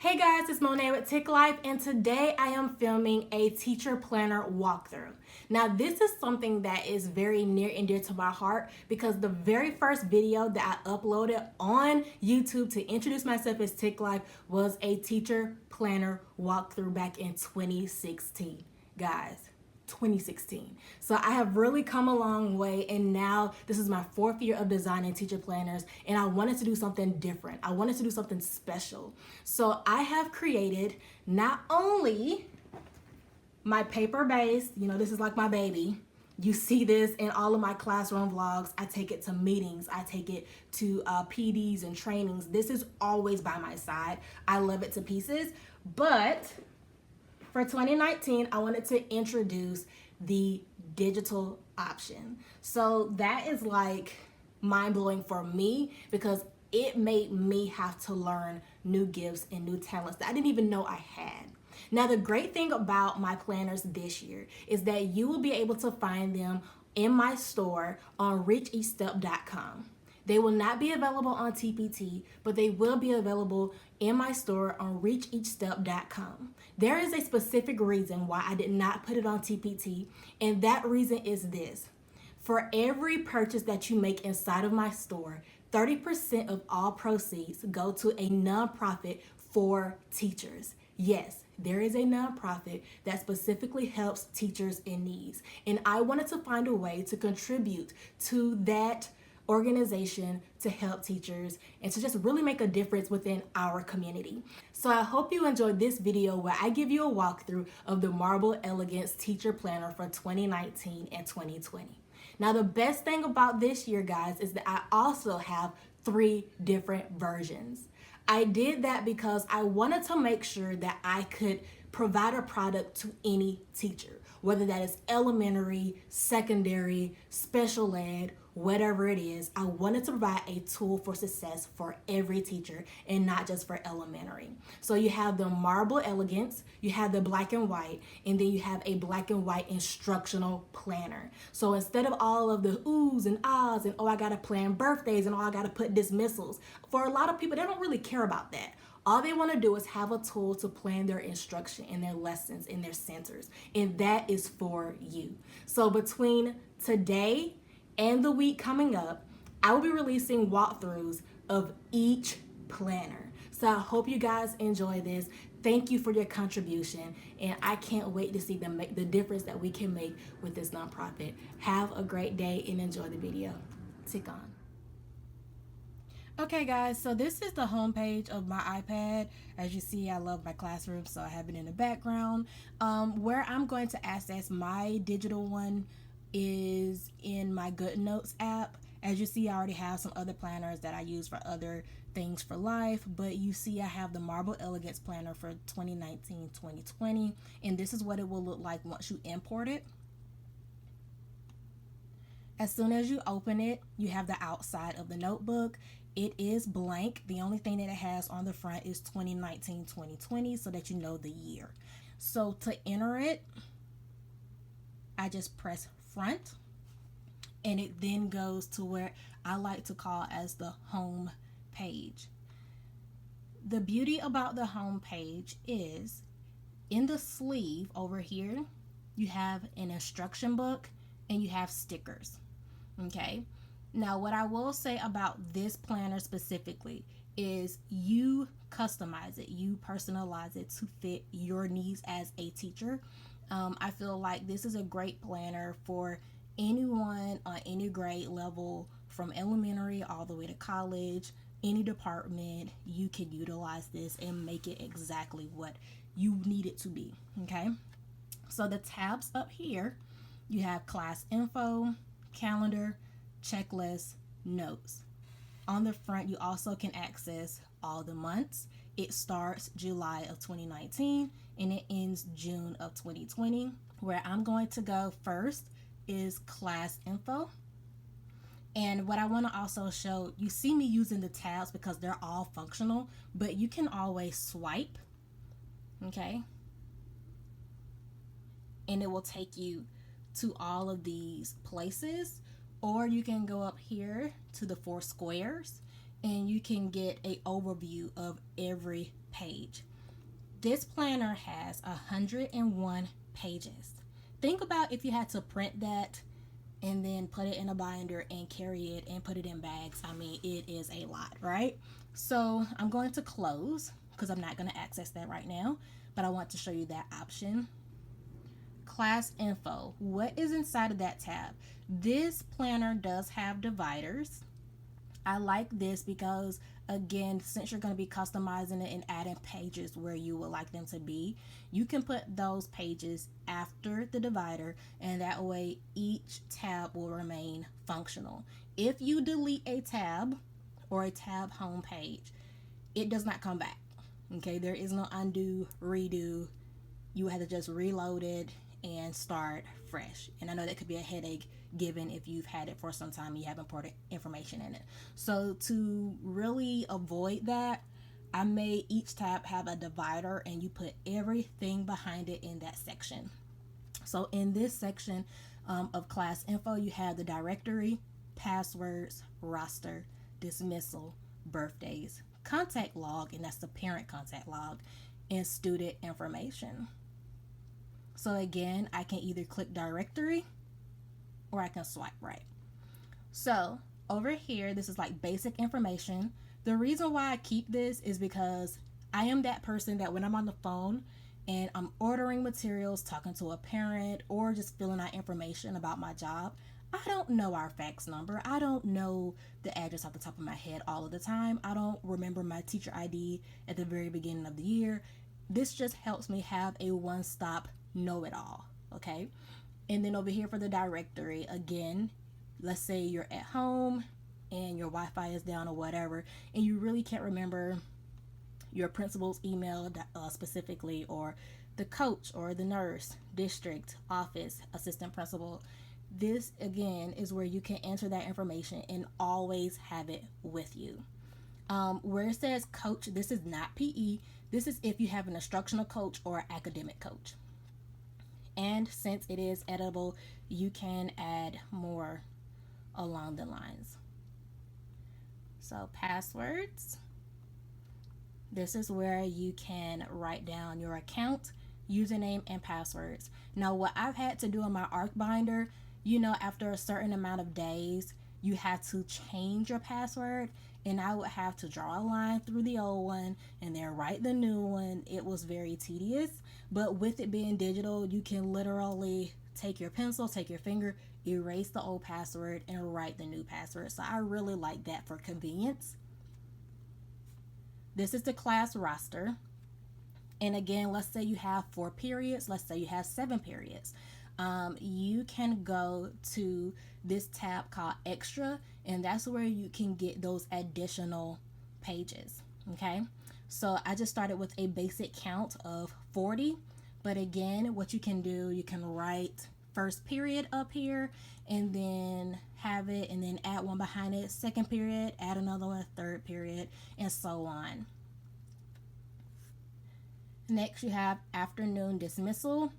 Hey guys, it's Monet with Tick Life, and today I am filming a teacher planner walkthrough. Now this is something that is very near and dear to my heart because the very first video that I uploaded on YouTube to introduce myself as Tick Life was a teacher planner walkthrough back in 2016. Guys, 2016. So I have really come a long way, and now this is my 4th year of designing teacher planners, and I wanted to do something different. I wanted to do something special. So I have created not only my paper-based, this is like my baby. You see this in all of my classroom vlogs. I take it to meetings. I take it to PDs and trainings. This is always by my side. I love it to pieces, but for 2019, I wanted to introduce the digital option. So that is like mind-blowing for me because it made me have to learn new gifts and new talents that I didn't even know I had. Now, the great thing about my planners this year is that you will be able to find them in my store on reacheachstep.com. They will not be available on TPT, but they will be available in my store on reacheachstep.com. There is a specific reason why I did not put it on TPT, and that reason is this. For every purchase that you make inside of my store, 30% of all proceeds go to a nonprofit for teachers. Yes, there is a nonprofit that specifically helps teachers in need, and I wanted to find a way to contribute to that organization to help teachers and to just really make a difference within our community. So I hope you enjoyed this video where I give you a walkthrough of the Marble Elegance Teacher Planner for 2019 and 2020. Now the best thing about this year, guys, is that I also have 3 different versions. I did that because I wanted to make sure that I could provide a product to any teacher, whether that is elementary, secondary, special ed, whatever it is. I wanted to provide a tool for success for every teacher and not just for elementary. So you have the Marble Elegance, you have the black and white, and then you have a black and white instructional planner. So instead of all of the oohs and ahs and I gotta plan birthdays and I gotta put dismissals, for a lot of people, they don't really care about that. All they want to do is have a tool to plan their instruction and their lessons in their centers, and that is for you. So between today and the week coming up, I will be releasing walkthroughs of each planner. So I hope you guys enjoy this. Thank you for your contribution, and I can't wait to see the difference that we can make with this nonprofit. Have a great day and enjoy the video. Tick on. Okay guys, so this is the home page of my iPad. As you see, I love my classroom, so I have it in the background. Where I'm going to access my digital one is in my GoodNotes app. As you see, I already have some other planners that I use for other things for life, but you see I have the Marble Elegance planner for 2019-2020, and this is what it will look like once you import it. As soon as you open it, you have the outside of the notebook. It is blank. The only thing that it has on the front is 2019-2020 so that you know the year. So to enter it, I just press front, and it then goes to where I like to call as the home page. The beauty about the home page is in the sleeve over here, you have an instruction book and you have stickers. Okay. Now, what I will say about this planner specifically is you customize it, you personalize it to fit your needs as a teacher. I feel like this is a great planner for anyone on any grade level, from elementary all the way to college, any department. You can utilize this and make it exactly what you need it to be. Okay, so the tabs up here, you have class info, calendar, checklist, notes. On the front, you also can access all the months. It starts July of 2019 and it ends June of 2020. Where I'm going to go first is class info. And what I want to also show, you see me using the tabs because they're all functional, but you can always swipe, okay? And it will take you to all of these places. Or you can go up here to the 4 squares and you can get an overview of every page. This planner has 101 pages. Think about if you had to print that and then put it in a binder and carry it and put it in bags. I mean, it is a lot, right? So I'm going to close because I'm not going to access that right now, but I want to show you that option. Class info. What is inside of that tab? This planner does have dividers. I like this because, again, since you're going to be customizing it and adding pages where you would like them to be, you can put those pages after the divider, and that way each tab will remain functional. If you delete a tab or a tab home page, it does not come back. Okay, there is no undo, redo. You have to just reload it and start fresh. And I know that could be a headache given if you've had it for some time and you have important information in it. So to really avoid that, I made each tab have a divider and you put everything behind it in that section. So in this section of class info, you have the directory, passwords, roster, dismissal, birthdays, contact log, and that's the parent contact log, and student information. So again, I can either click directory or I can swipe right. So over here, this is like basic information. The reason why I keep this is because I am that person that when I'm on the phone and I'm ordering materials, talking to a parent, or just filling out information about my job, I don't know our fax number. I don't know the address off the top of my head all of the time. I don't remember my teacher ID at the very beginning of the year. This just helps me have a one-stop know-it-all, okay? And then over here for the directory, again, let's say you're at home and your Wi-Fi is down or whatever, and you really can't remember your principal's email specifically, or the coach or the nurse, district, office, assistant principal. This, again, is where you can enter that information and always have it with you. Where it says coach, this is not PE. This is if you have an instructional coach or academic coach. And since it is editable, you can add more along the lines. So passwords. This is where you can write down your account, username, and passwords. Now, what I've had to do in my ARC binder, after a certain amount of days, you have to change your password, and I would have to draw a line through the old one and then write the new one. It was very tedious, but with it being digital, you can literally take your pencil, take your finger, erase the old password, and write the new password. So I really like that for convenience. This is the class roster. And again, let's say you have 4 periods. Let's say you have 7 periods. You can go to this tab called Extra, and that's where you can get those additional pages. Okay, so I just started with a basic count of 40, but again, what you can do, you can write first period up here and then have it and then add one behind it, second period, add another one, third period, and so on. Next, you have afternoon dismissal.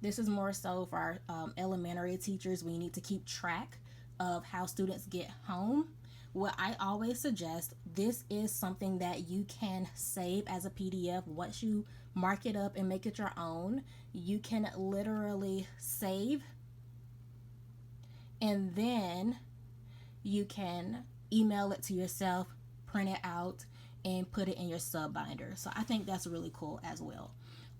This is more so for our elementary teachers. We need to keep track of how students get home. What I always suggest, this is something that you can save as a PDF. Once you mark it up and make it your own, you can literally save, and then you can email it to yourself, print it out, and put it in your sub binder. So I think that's really cool as well.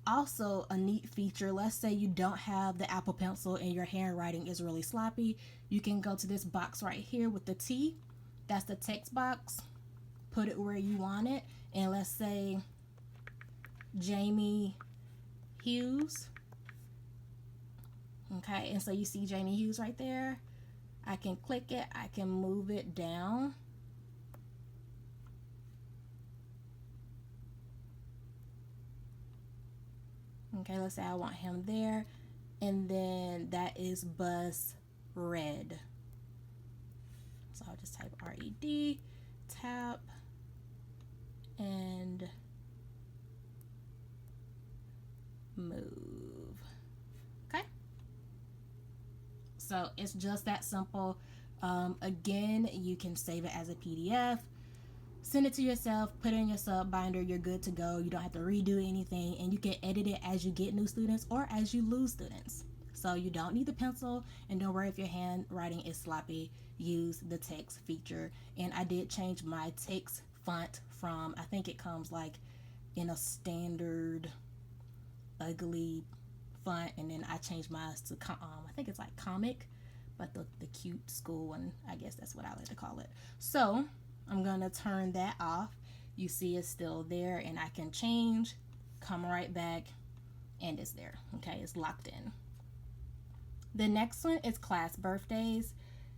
Also, a neat feature, let's say you don't have the Apple Pencil and your handwriting is really sloppy, you can go to this box right here with the T. That's the text box. Put it where you want it, and let's say Jamie Hughes. Okay, and so you see Jamie Hughes right there. I can click it, I can move it down. Okay, let's say I want him there, and then that is bus red. So I'll just type RED, tap, and move. Okay, so it's just that simple. Again, you can save it as a PDF, send it to yourself, put it in your sub binder, you're good to go. You don't have to redo anything, and you can edit it as you get new students or as you lose students. So you don't need the pencil, and don't worry if your handwriting is sloppy. Use the text feature. And I did change my text font from, I think it comes like in a standard ugly font, and then I changed mine to I think it's like comic, but the cute school one, I guess that's what I like to call it. So I'm gonna turn that off. You see it's still there, and I can change, come right back, and it's there. Okay, it's locked in. The next one is class birthdays.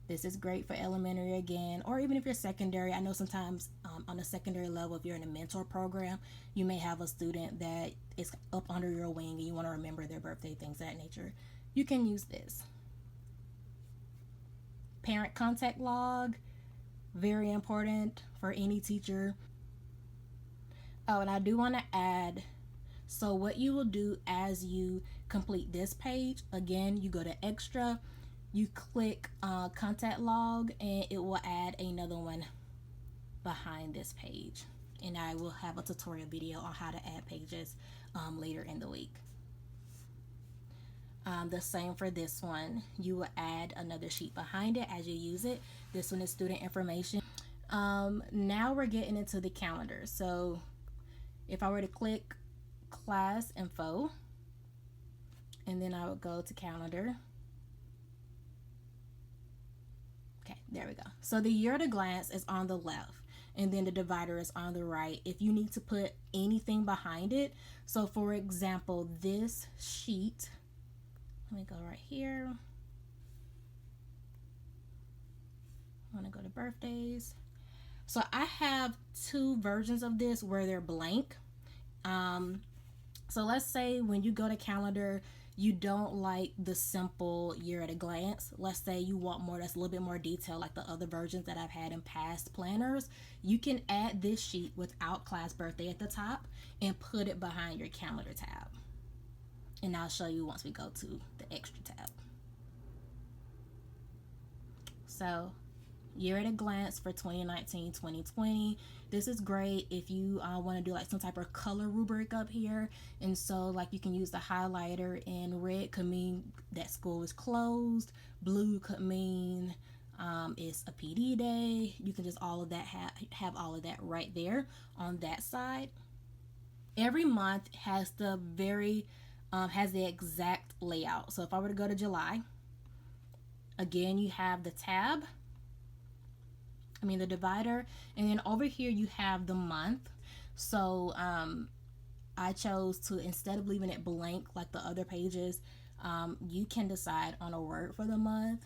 This is great for elementary again, or even if you're secondary. I know sometimes on a secondary level, if you're in a mentor program, you may have a student that is up under your wing and you want to remember their birthday, things of that nature. You can use this. Parent contact log, very important for any teacher. Oh, and I do want to add, so what you will do as you complete this page, again, you go to extra, you click contact log, and it will add another one behind this page. And I will have a tutorial video on how to add pages later in the week. The same for this one. You will add another sheet behind it as you use it. This one is student information. Now we're getting into the calendar. So if I were to click class info, and then I would go to calendar. Okay, there we go. So the year at a glance is on the left, and then the divider is on the right. If you need to put anything behind it, so for example, this sheet, let me go right here. I want to go to birthdays. So I have two versions of this where they're blank. So let's say when you go to calendar, you don't like the simple year at a glance. Let's say you want more that's a little bit more detailed, like the other versions that I've had in past planners. You can add this sheet without class birthday at the top and put it behind your calendar tab. And I'll show you once we go to the extra tab. So year at a glance for 2019-2020. This is great if you want to do like some type of color rubric up here. And so like you can use the highlighter, and red could mean that school is closed. Blue could mean it's a PD day. You can just all of that have all of that right there on that side. Every month has the has the exact layout. So if I were to go to July, again, you have the tab, the divider, and then over here you have the month. So I chose to, instead of leaving it blank like the other pages, you can decide on a word for the month,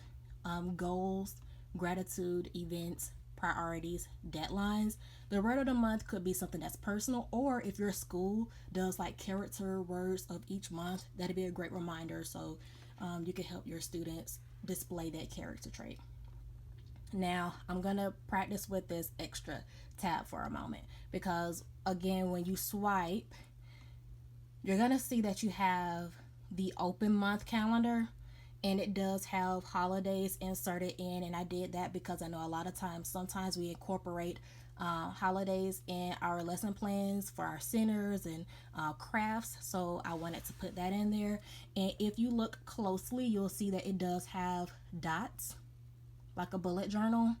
goals, gratitude, events, priorities, deadlines. The word of the month could be something that's personal, or if your school does like character words of each month, that'd be a great reminder, so you can help your students display that character trait. Now I'm gonna practice with this extra tab for a moment, because again, when you swipe, you're gonna see that you have the open month calendar, and it does have holidays inserted in. And I did that because I know a lot of times, sometimes we incorporate holidays in our lesson plans for our centers and crafts, so I wanted to put that in there. And if you look closely, you'll see that it does have dots like a bullet journal.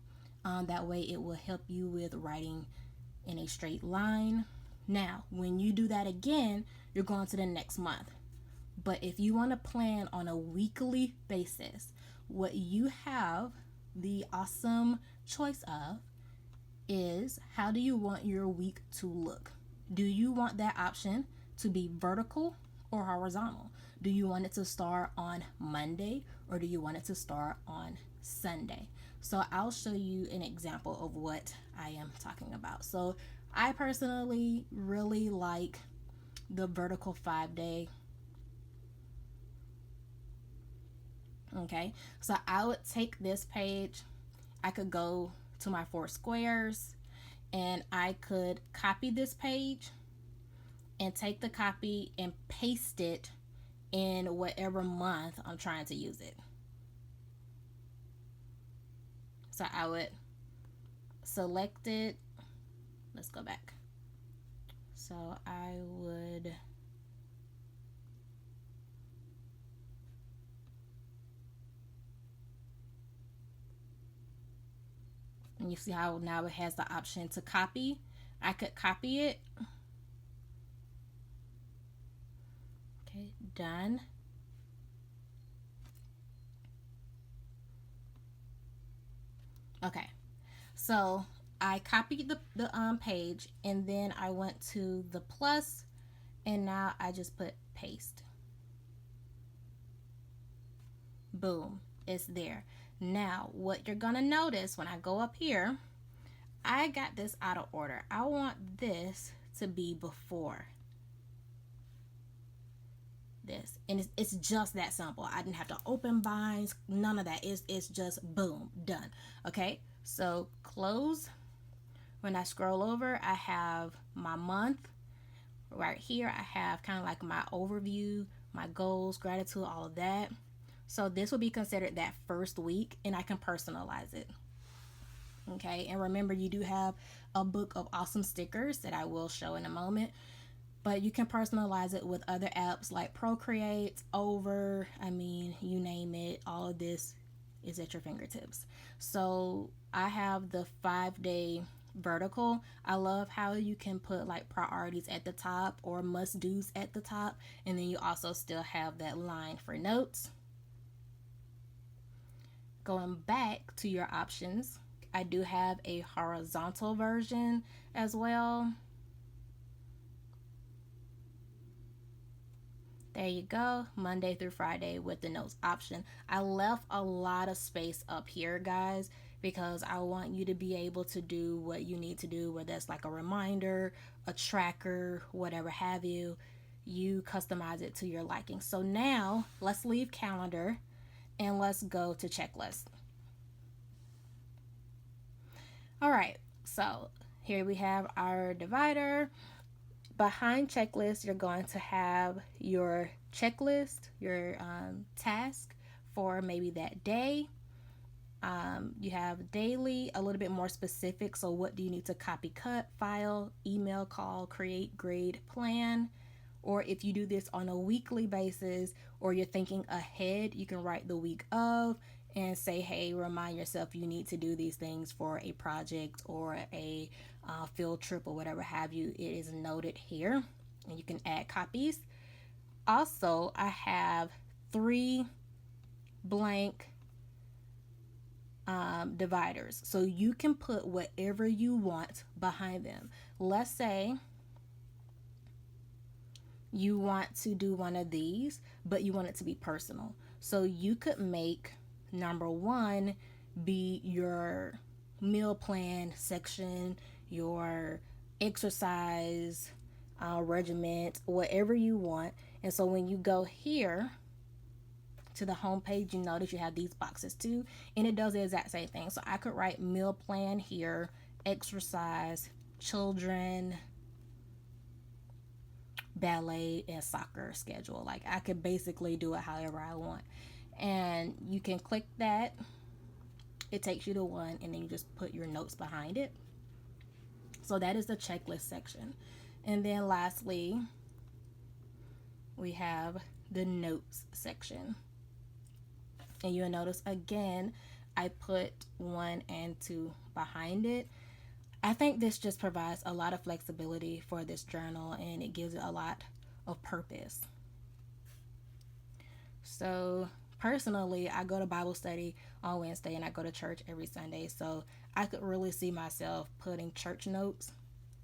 That way it will help you with writing in a straight line. Now when you do that again, you're going to the next month. But if you want to plan on a weekly basis, what you have the awesome choice of is, how do you want your week to look? Do you want that option to be vertical or horizontal? Do you want it to start on Monday, or do you want it to start on Sunday? So I'll show you an example of what I am talking about. So I personally really like the vertical 5-day. Okay, so I would take this page, I could go to my 4 squares, and I could copy this page and take the copy and paste it in whatever month I'm trying to use it. So I would select it, let's go back. So I would and you see how now it has the option to copy. I could copy it. Okay, done. Okay, so I copied the page, and then I went to the plus, and now I just put paste. Boom, it's there. Now what you're gonna notice when I go up here, I got this out of order. I want this to be before this, and it's just that simple. I didn't have to open binds, none of that. It's just boom, done. Okay, so close. When I scroll over, I have my month right here. I have kind of like my overview, my goals, gratitude, all of that. So this will be considered that first week, and I can personalize it. Okay, and remember, you do have a book of awesome stickers that I will show in a moment, but you can personalize it with other apps like Procreate, Over, you name it. All of this is at your fingertips. So I have the 5-day vertical. I love how you can put like priorities at the top or must do's at the top, and then you also still have that line for notes. Going back to your options, I do have a horizontal version as well. There you go, Monday through Friday with the notes option. I left a lot of space up here, guys, because I want you to be able to do what you need to do, whether that's like a reminder, a tracker, whatever have you. You customize it to your liking. So now let's leave calendar and let's go to checklist. All right, so here we have our divider. Behind checklist, you're going to have your checklist, your task for maybe that day. You have daily, a little bit more specific. So what do you need to copy, cut, file, email, call, create, grade, plan? Or if you do this on a weekly basis, or you're thinking ahead, you can write the week of and say, hey, remind yourself you need to do these things for a project or a field trip or whatever have you. It is noted here, and you can add copies. Also, I have 3 blank dividers, so you can put whatever you want behind them. Let's say you want to do one of these, but you want it to be personal. So you could make number 1 be your meal plan section, your exercise regiment, whatever you want. And so when you go here to the home page, you notice you have these boxes too, and it does the exact same thing. So I could write meal plan here, exercise, children, ballet, and soccer schedule. Like I could basically do it however I want, and you can click that. It takes you to one, and then you just put your notes behind it. So that is the checklist section. And then lastly, we have the notes section, and you'll notice again I put 1 and 2 behind it. I think this just provides a lot of flexibility for this journal, and it gives it a lot of purpose. So personally, I go to Bible study on Wednesday and I go to church every Sunday. So I could really see myself putting church notes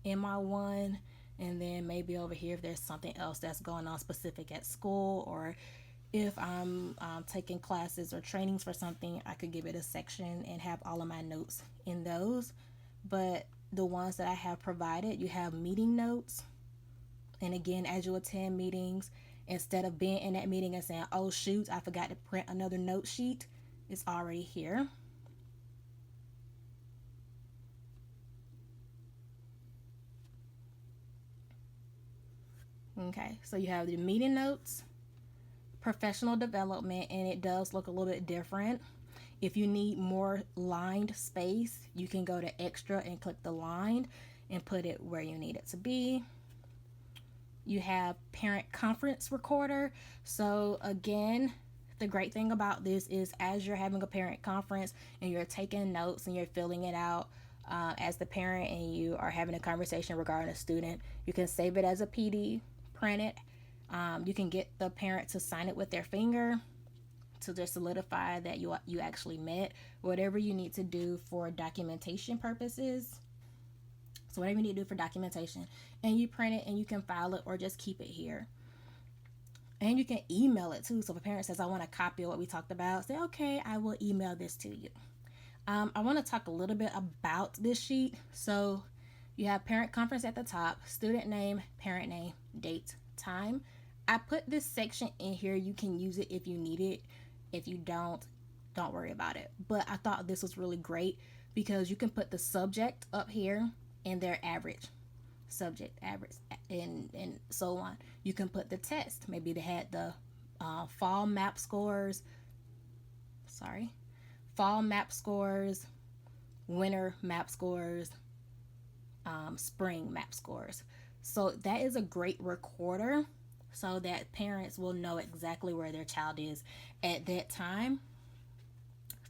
in my 1, and then maybe over here if there's something else that's going on specific at school, or if I'm taking classes or trainings for something, I could give it a section and have all of my notes in those. But the ones that I have provided, you have meeting notes. And again, as you attend meetings, instead of being in that meeting and saying, oh shoot, I forgot to print another note sheet, it's already here. Okay, so you have the meeting notes, professional development, and it does look a little bit different. If you need more lined space, you can go to extra and click the lined. and put it where you need it to be. You have parent conference recorder. So again, the great thing about this is as you're having a parent conference and you're taking notes and you're filling it out as the parent, and you are having a conversation regarding a student, you can save it as a PD, print it. You can get the parent to sign it with their finger to just solidify that you actually met. Whatever you need to do for documentation purposes. So whatever you need to do for documentation, and you print it and you can file it or just keep it here. And you can email it too. So if a parent says, I want a copy of what we talked about, say, okay, I will email this to you. I want to talk a little bit about this sheet. So you have parent conference at the top, student name, parent name, date, time. I put this section in here. You can use it if you need it. If you don't worry about it. But I thought this was really great because you can put the subject up here and their average, subject, average, and so on. You can put the test. Maybe they had the fall map scores, winter map scores, spring map scores. So that is a great recorder so that parents will know exactly where their child is at that time.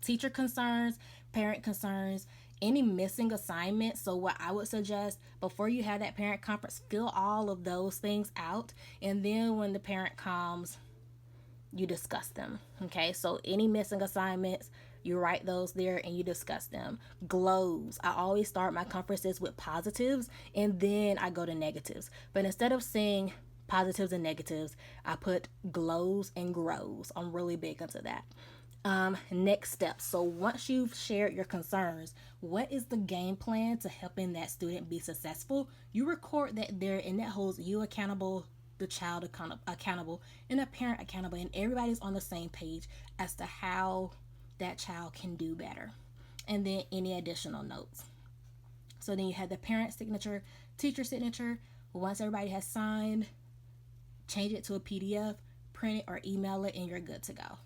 Teacher concerns, parent concerns, any missing assignments. So what I would suggest, before you have that parent conference, fill all of those things out, and then when the parent comes, you discuss them. Okay, so any missing assignments, you write those there and you discuss them. Glows, I always start my conferences with positives and then I go to negatives, but instead of saying positives and negatives, I put glows and grows. I'm really big into that. Next steps. So once you've shared your concerns, what is the game plan to helping that student be successful? You record that there, and that holds you accountable, the child accountable, and the parent accountable, and everybody's on the same page as to how that child can do better. And then any additional notes. So then you have the parent signature, teacher signature. Once everybody has signed, change it to a PDF, print it or email it, and you're good to go.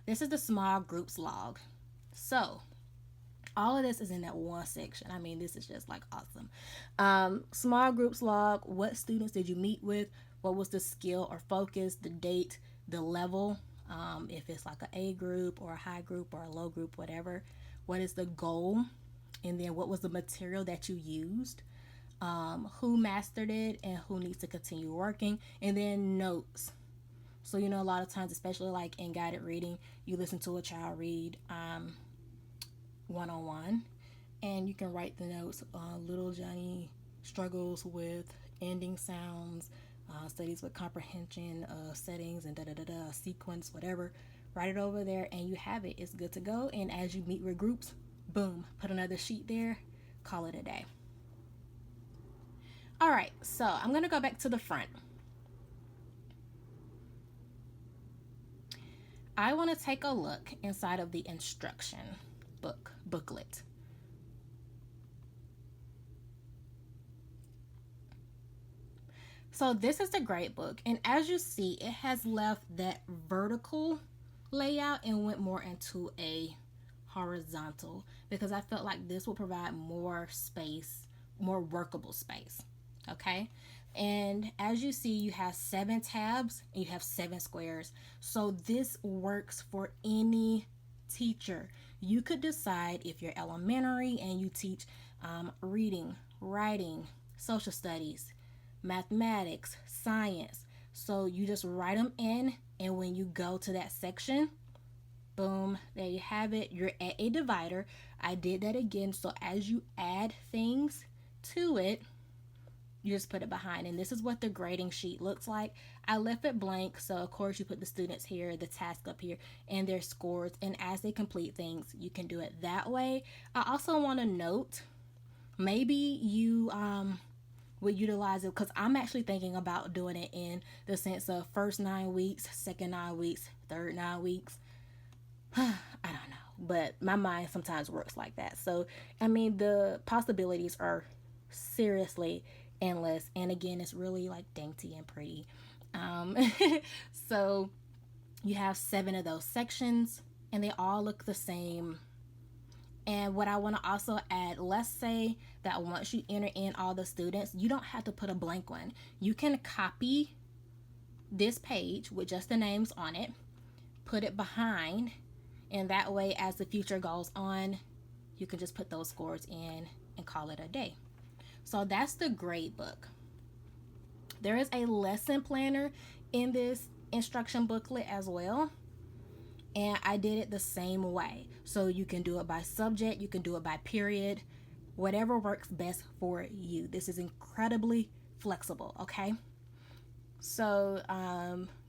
This is the small groups log. So all of this is in that one section. I mean, this is just like awesome. Small groups log. What students did you meet with? What was the skill or focus, the date, the level? If it's like an A group or a high group or a low group, whatever. What is the goal? And then what was the material that you used? Who mastered it and who needs to continue working? And then notes. So, a lot of times, especially like in guided reading, you listen to a child read one-on-one, and you can write the notes. Little Johnny struggles with ending sounds, studies with comprehension, settings, and sequence, whatever. Write it over there, and you have it. It's good to go. And as you meet with groups, boom, put another sheet there, call it a day. All right, so I'm going to go back to the front. I want to take a look inside of the instruction booklet. So this is the grade book, and as you see, it has left that vertical layout and went more into a horizontal because I felt like this will provide more space, more workable space. Okay. And as you see, you have 7 tabs and you have 7 squares. So this works for any teacher. You could decide if you're elementary and you teach reading, writing, social studies, mathematics, science. So you just write them in, and when you go to that section, boom, there you have it. You're at a divider. I did that again. So as you add things to it, you just put it behind, and this is what the grading sheet looks like. I left it blank, so of course you put the students here, the task up here, and their scores, and as they complete things, you can do it that way. I also want to note, maybe you would utilize it, because I'm actually thinking about doing it in the sense of first 9 weeks, second 9 weeks, third 9 weeks. I don't know, but my mind sometimes works like that. So, I mean, the possibilities are seriously endless, and again, it's really like dainty and pretty. So you have 7 of those sections, and they all look the same And what I want to also add, let's say that once you enter in all the students, you don't have to put a blank one. You can copy this page with just the names on it, put it behind, and that way as the future goes on, you can just put those scores in and call it a day. So that's the grade book. There is a lesson planner in this instruction booklet as well, and I did it the same way. So you can do it by subject, you can do it by period, whatever works best for you. This is incredibly flexible, okay? So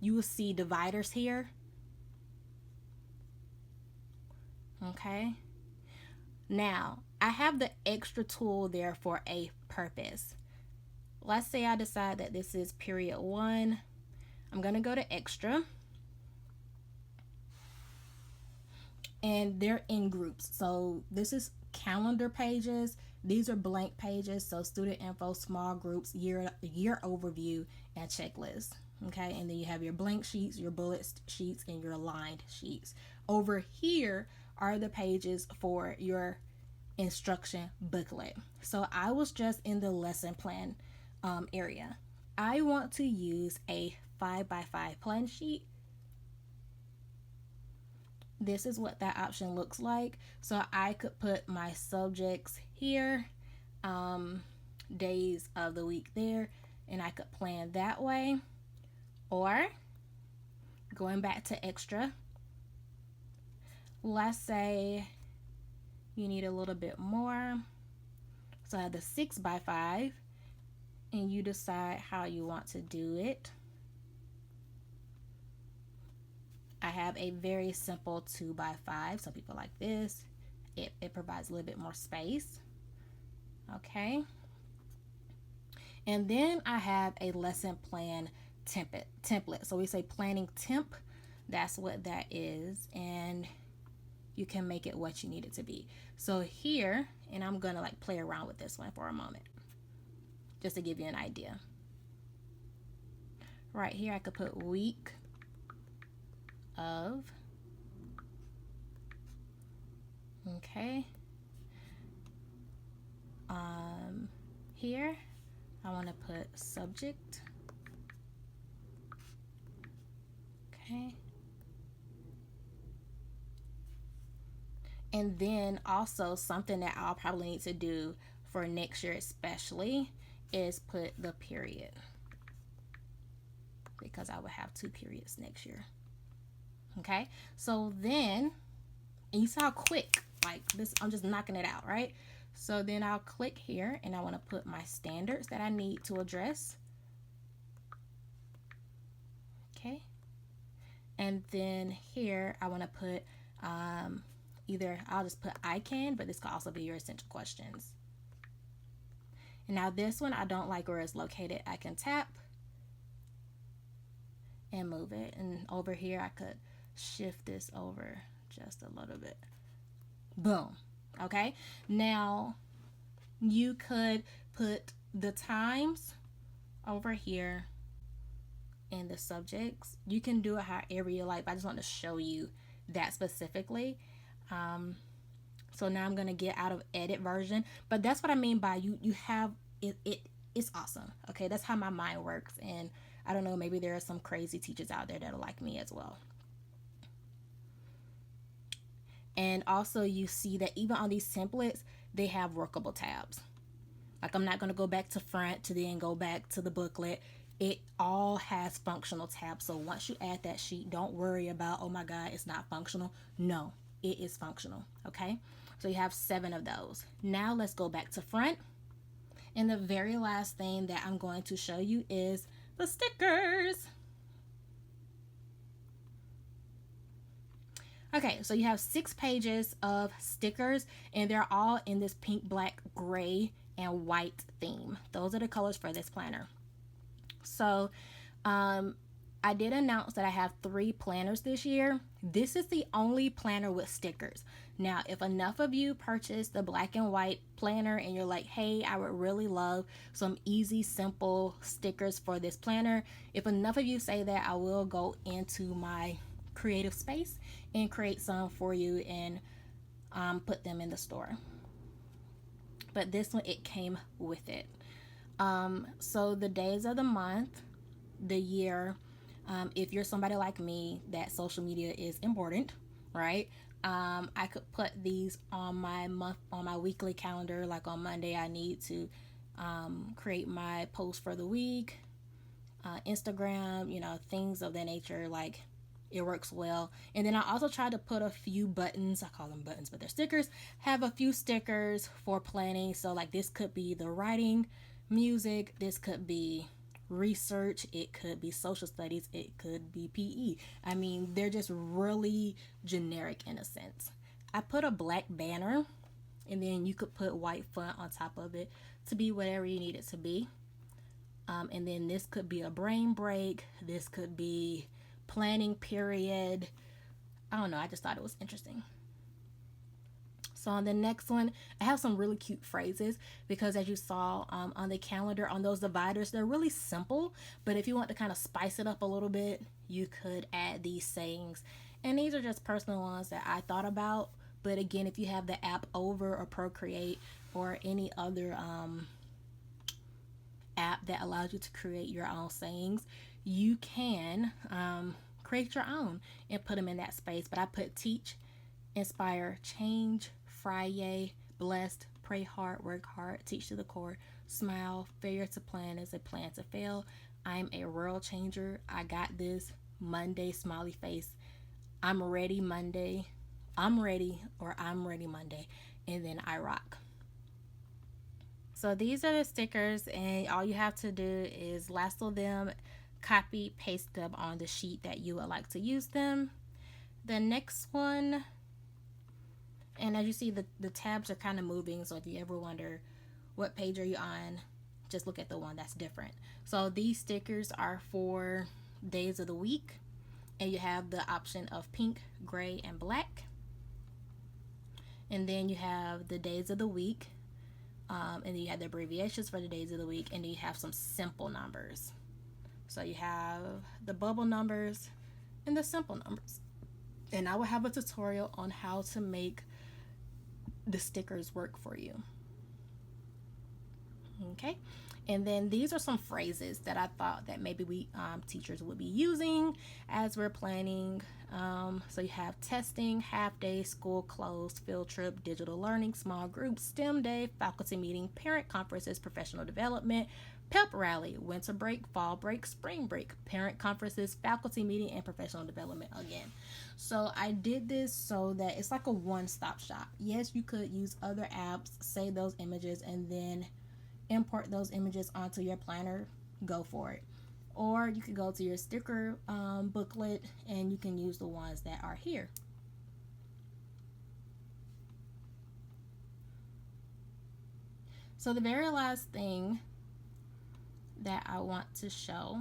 you will see dividers here. Okay. Now, I have the extra tool there for a purpose. Let's say I decide that this is period 1. I'm going to go to extra. And they're in groups. So this is calendar pages. These are blank pages. So student info, small groups, year overview, and checklist. Okay. And then you have your blank sheets, your bullet sheets, and your lined sheets. Over here are the pages for your instruction booklet. So I was just in the lesson plan area. I want to use a 5x5 plan sheet. This is what that option looks like. So I could put my subjects here, days of the week there, and I could plan that way. Or going back to extra, let's say you need a little bit more. So I have the 6x5, and you decide how you want to do it. I have a very simple 2x5. Some people like this. It provides a little bit more space. Okay. And then I have a lesson plan template. So we say planning temp. That's what that is. And you can make it what you need it to be. So here, and I'm going to like play around with this one for a moment, just to give you an idea. Right here, I could put week of. Okay. Here I want to put subject. Okay. And then also something that I'll probably need to do for next year especially is put the period, because I will have 2 periods next year. Okay, so then, and you saw how quick, like this, I'm just knocking it out, right? So then I'll click here and I want to put my standards that I need to address. Okay, and then here I want to put either, I'll just put I can, but this could also be your essential questions. And now this one, I don't like where it's located. I can tap and move it, and over here I could shift this over just a little bit. Boom. Okay, now you could put the times over here in the subjects. You can do it however you like, but I just want to show you that specifically. So now I'm going to get out of edit version, but that's what I mean by you have it's awesome. Okay, that's how my mind works, and I don't know, maybe there are some crazy teachers out there that are like me as well. And also you see that even on these templates, they have workable tabs. Like I'm not going to go back to front to then go back to the booklet. It all has functional tabs. So once you add that sheet, don't worry about, oh my God, it's not functional. No, it is functional. Okay. So you have 7 of those. Now let's go back to front. And the very last thing that I'm going to show you is the stickers. Okay, so you have 6 pages of stickers, and they're all in this pink, black, gray, and white theme. Those are the colors for this planner. So I did announce that I have 3 planners this year. This is the only planner with stickers. Now, if enough of you purchase the black and white planner and you're like, hey, I would really love some easy, simple stickers for this planner, if enough of you say that, I will go into my creative space and create some for you and put them in the store. But this one, it came with it. So the days of the month, the year, if you're somebody like me that social media is important, right? I could put these on my weekly calendar. Like on Monday, I need to create my post for the week, Instagram, things of that nature. Like, it works well. And then I also try to put a few buttons. I call them buttons, but they're stickers. Have a few stickers for planning. So like, this could be the writing, music. This could be research. It could be social studies. It could be PE. I mean, they're just really generic in a sense. I put a black banner, and then you could put white font on top of it to be whatever you need it to be. And then this could be a brain break. This could be planning period. I don't know. I just thought it was interesting. So on the next one, I have some really cute phrases because, as you saw on the calendar, on those dividers, they're really simple. But if you want to kind of spice it up a little bit, you could add these sayings. And these are just personal ones that I thought about. But again, if you have the app Over or Procreate or any other app that allows you to create your own sayings, you can create your own and put them in that space. But I put teach, inspire, change, Friday, blessed, pray hard, work hard, teach to the core, smile, failure to plan is a plan to fail, I'm a world changer, I got this, Monday, smiley face, I'm ready Monday, I'm ready, or I'm ready Monday, and then I rock. So these are the stickers, and all you have to do is lasso them, copy, paste them on the sheet that you would like to use them. The next one, and as you see, the tabs are kind of moving, so if you ever wonder what page are you on, just look at the one that's different. So these stickers are for days of the week, and you have the option of pink, gray, and black. And then you have the days of the week, and then you have the abbreviations for the days of the week, and then you have some simple numbers. So you have the bubble numbers and the simple numbers. And I will have a tutorial on how to make the stickers work for you. Okay, and then these are some phrases that I thought that maybe we teachers would be using as we're planning. So you have testing, half day, school closed, field trip, digital learning, small group, STEM day, faculty meeting, parent conferences, professional development, pep rally, winter break, fall break, spring break, parent conferences, faculty meeting, and professional development again. So I did this so that it's like a one-stop shop. Yes, you could use other apps, save those images, and then import those images onto your planner. Go for it. Or you could go to your sticker booklet and you can use the ones that are here. So the very last thing that I want to show,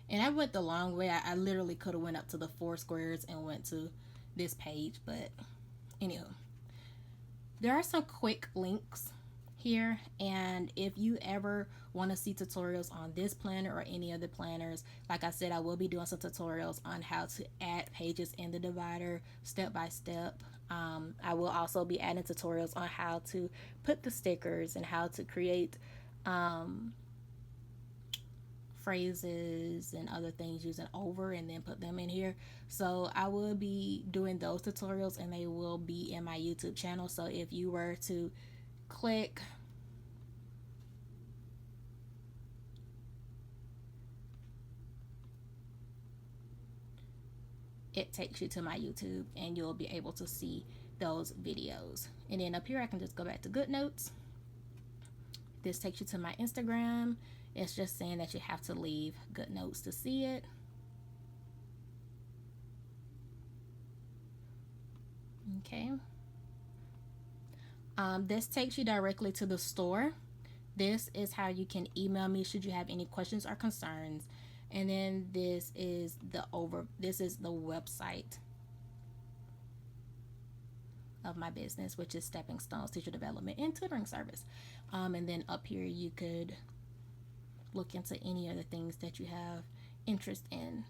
and I went the long way. I literally could have went up to the 4 squares and went to this page, but anywho, there are some quick links here, and if you ever want to see tutorials on this planner or any other planners, like I said, I will be doing some tutorials on how to add pages in the divider step by step. I will also be adding tutorials on how to put the stickers and how to create phrases and other things using Over and then put them in here. So I will be doing those tutorials, and they will be in my YouTube channel. So if you were to click it, takes you to my YouTube, and you'll be able to see those videos. And then up here I can just go back to GoodNotes. This takes you to my Instagram. It's just saying that you have to leave GoodNotes to see it. Okay. This takes you directly to the store. This is how you can email me should you have any questions or concerns. And then this is the website of my business, which is Stepping Stones Teacher Development and Tutoring Service. And then up here you could look into any other things that you have interest in.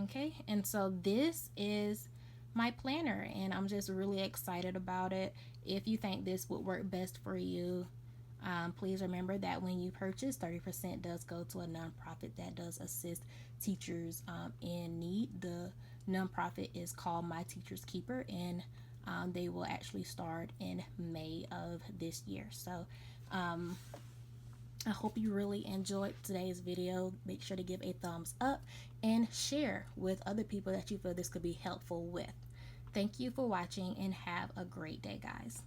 Okay, and so this is my planner, and I'm just really excited about it. If you think this would work best for you, please remember that when you purchase, 30% does go to a nonprofit that does assist teachers in need. The nonprofit is called My Teacher's Keeper, and they will actually start in May of this year. So I hope you really enjoyed today's video. Make sure to give a thumbs up and share with other people that you feel this could be helpful with. Thank you for watching and have a great day, guys.